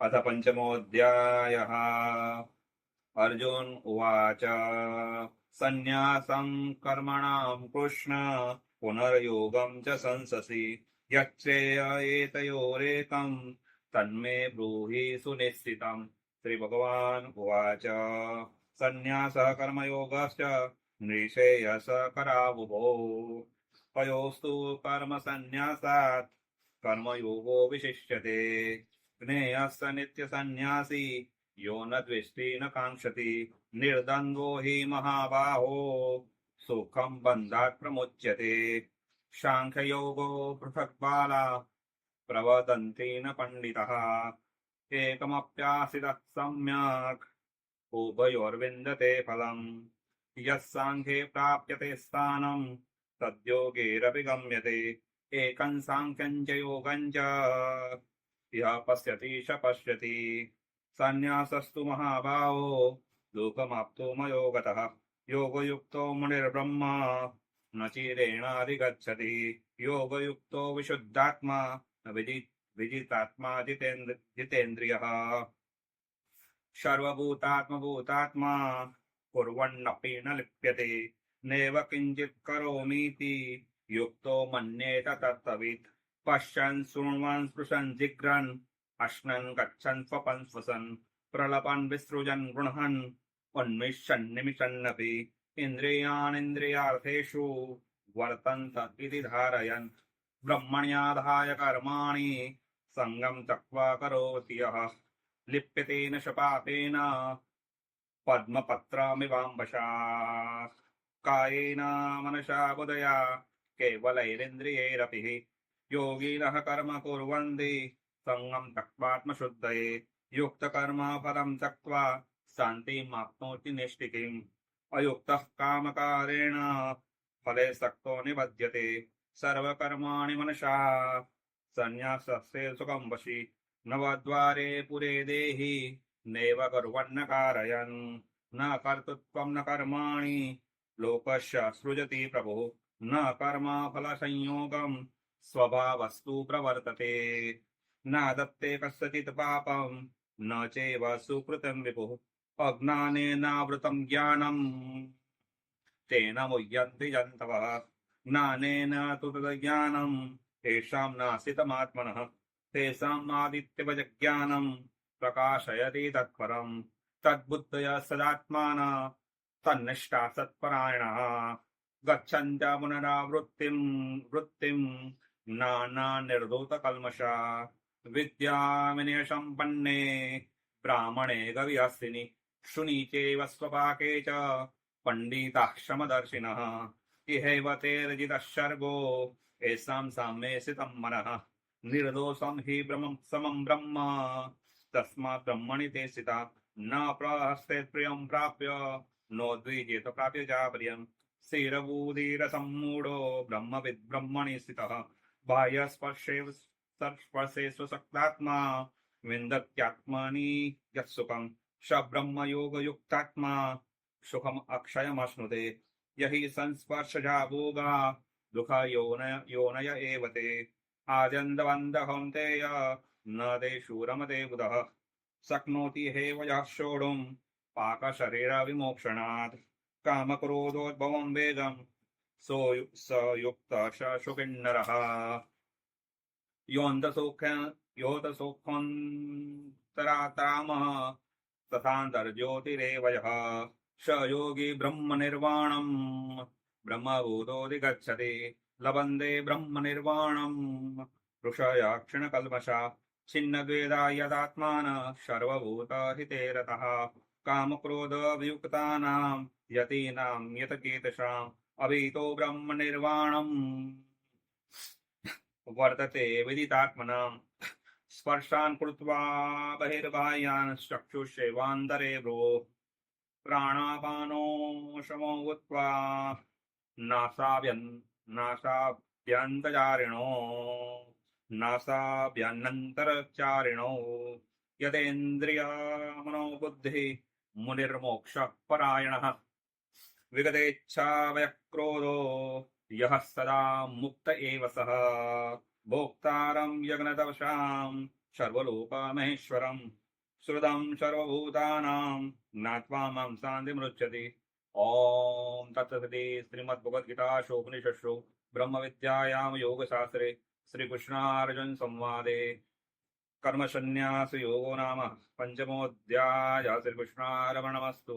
अथ पञ्चमोऽध्यायः। अर्जुन उवाच सन्न्यासं कर्मणां कृष्ण पुनर्योगं च संससि यच्छ्रेय एतयोरेकं तन्मे ब्रूहि सुनिश्चितम्। श्रीभगवान् उवाच सन्न्यासः कर्मयोगश्च नृषेयसकरावुभो तयोस्तु कर्मसन्न्यासात् कर्मयोगो विशिष्यते। ज्ञेयस्य नित्यसन्न्यासी यो न द्वेष्टि न काङ्क्षति निर्द्वन्द्वो हि महाबाहो सुखं बन्धात् प्रमुच्यते। साङ्ख्ययोगो पृथक् बाला प्रवदन्ति न पण्डितः एकमप्यासितः सम्यक् उभयोर्विन्दते फलम्। यः साङ्ख्ये प्राप्यते स्थानं तद्योगेरपि गम्यते। एकं साङ्ख्यं च योगं च यः पश्यति स पश्यति। सन्न्यासस्तु महाबाहो लोकमाप्तो मयो गतः योगयुक्तो मुनिर्ब्रह्मा न चिरेणाधिगच्छति। योगयुक्तो विशुद्धात्मा विजितात्मा जितेन्द्रियः सर्वभूतात्मभूतात्मा कुर्वन्नपि न लिप्यते। नैव किञ्चित् करोमीति युक्तो मन्येत तत्त्ववित्। पश्यन् शृण्वन् स्पृशन् जिघ्रन् अश्नन् गच्छन् स्वपन् स्वसन् प्रलपन् विसृजन् गृह्णन् उन्मिषन् निमिषन्नपि इन्द्रियाणीन्द्रियार्थेषु वर्तन्त इति धारयन् ब्रह्मण्याधाय कर्माणि सङ्गं त्यक्त्वा करोति यः लिप्यते न शपातेन पद्मपत्रमिवाम्बसा। कायेन मनसा बुधया केवलैरिन्द्रियैरपि योगिनः कर्म कुर्वन्ति सङ्गं त्यक्त्वात्मशुद्धये। युक्तकर्म फलं त्यक्त्वा शान्तिमाप्नोति नैष्ठिकीम्। अयुक्तः कामकारेण फले सक्तो निबध्यते। सर्वकर्माणि मनसा सन्न्यासस्य सुखं वशि नवद्वारे पुरे देहि नैव कुर्वन्न कारयन्। न कर्तृत्वं न कर्माणि लोकस्य सृजति प्रभुः न कर्म फलसंयोगं स्वभावस्तु प्रवर्तते। न दत्ते कस्यचित् पापं न चैव सुकृतं विभुः अज्ञानेनावृतं ज्ञानं तेन मुह्यन्ति जन्तवः। ज्ञानेन तु तद्ज्ञानं तेषां नाशितमात्मनः तेषाम् आदित्यवज्ञानं प्रकाशयति तत्परम्। तद्बुद्धया सदात्मानः तन्निष्ठा सत्परायणः गच्छन्त्य पुनरावृत्तिं वृत्तिं नाना निर्धूतकल्मषा। विद्याविनयसम्पन्ने ब्राह्मणे गविहस्तिनि शुनि चैव स्वपाके च पण्डिताः श्रमदर्शिनः। इहैव तेर्जितः सर्गो येषां साम्ये स्थितं मनः। निर्दोषं हि समं ब्रह्म तस्मात् ब्रह्मणि ते स्थिता। न प्रहस्ते प्रियं प्राप्य नो द्विजेत प्राप्य च प्रियम्। स्थिरबुद्धिरसम्मूढो ब्रह्मविद् ब्रह्मणि स्थितः। बाह्यस्पर्शे स्वशक्तात्मा विन्दत्यात्मनि यत्सुखम्। स ब्रह्मयोगयुक्तात्मा सुखम् अक्षयमश्नुते। यहि संस्पर्शजा भोगा दुःखयोनय एव ते। आद्यन्तवन्तः कौन्तेय न तेषु रमते बुधः। शक्नोति हेव यः सोढुं पाकशरीरविमोक्षणात्। कामक्रोधोद्भवं वेगं स युक्तः स सुखिन्नरः। योऽन्तसुखोऽन्तरातामः तथान्तर्ज्योतिरेव यः स योगी ब्रह्मनिर्वाणं ब्रह्मभूतोऽधिगच्छति। लभन्ते ब्रह्मनिर्वाणं ऋषयः क्षीणकल्मषा छिन्नद्वेधा यदात्मानः सर्वभूतहिते रतः। कामक्रोधवियुक्तानां यतीनां यतचेतसाम् अभितो ब्रह्मनिर्वाणं वर्तते विदितात्मनाम्। स्पर्शान् कृत्वा बहिर्बाह्यान् चक्षुषेवान्तरे भ्रुवोः प्राणापानो शमो भूत्वा नासाभ्यन्तचारिणो नासाभ्यन्तरचारिणो यतेन्द्रियमनोबुद्धिः मुनिर्मोक्षः परायणः। विगतेच्छावयक्रोधो यः सदा मुक्त एव सः भोक्तारं यज्ञतपसां सर्वलोकमहेश्वरम् श्रुतं सर्वभूतानां ज्ञात्वा मां शान्तिमृच्छति। ॐ तत्सदिति श्रीमद्भगवद्गीतासूपनिषत्सु ब्रह्मविद्यायां योगशास्त्रे श्रीकृष्णार्जुन संवादे कर्मसन्न्यासयोगो नाम पञ्चमोऽध्यायः। श्रीकृष्णार्पणमस्तु।